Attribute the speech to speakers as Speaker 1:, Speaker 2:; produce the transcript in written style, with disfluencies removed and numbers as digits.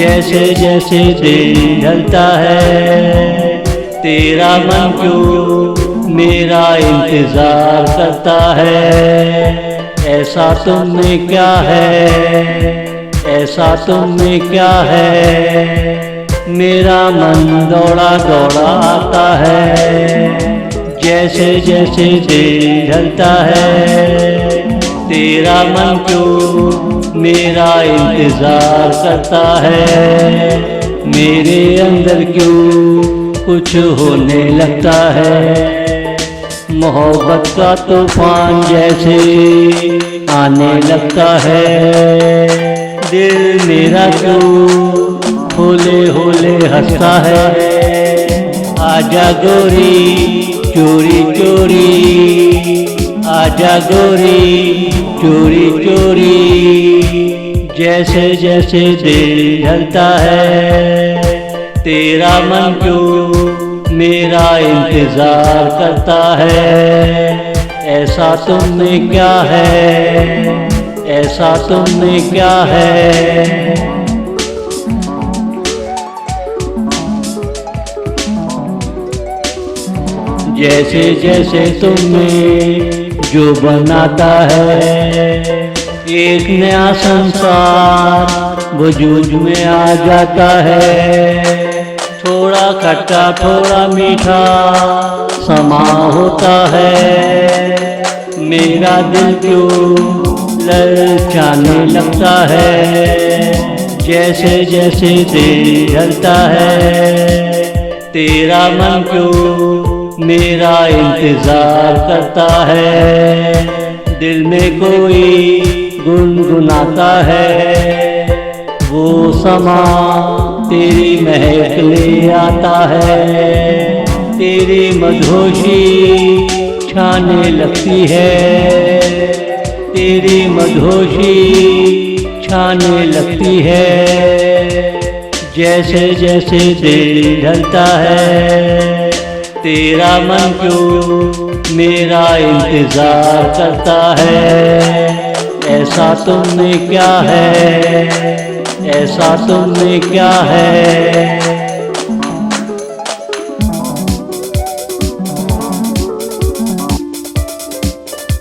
Speaker 1: जैसे जैसे दिन ढलता है तेरा मन क्यों मेरा इंतजार करता है। ऐसा तुम में क्या है, ऐसा तुम में क्या है, मेरा मन दौड़ा दौड़ा आता है। जैसे जैसे दिन ढलता है तेरा मन क्यों मेरा इंतजार करता है। मेरे अंदर क्यों कुछ होने लगता है, मोहब्बत का तूफान जैसे आने लगता है। दिल मेरा क्यों होले होले हंसता है। आजा गोरी चोरी चोरी, आजा गोरी चोरी चोरी। जैसे जैसे दिन ढलता है तेरा मन क्यों मेरा इंतजार करता है। ऐसा तुम में क्या है, ऐसा तुम में क्या है। जैसे जैसे तुम्हें जो बनाता है एक नया संसार वजूद में आ जाता है। थोड़ा खट्टा थोड़ा मीठा समा होता है। मेरा दिल क्यों ललचाने लगता है। जैसे जैसे दिन ढलता है तेरा मन क्यों मेरा इंतजार करता है। दिल में कोई गुनगुनाता है, वो समा तेरी महक ले आता है। तेरी मधोशी छाने लगती है, तेरी मधोशी छाने लगती है। जैसे जैसे दिन ढलता है तेरा मन क्यों मेरा इंतजार करता है। ऐसा तुम में क्या है, ऐसा तुम में क्या है।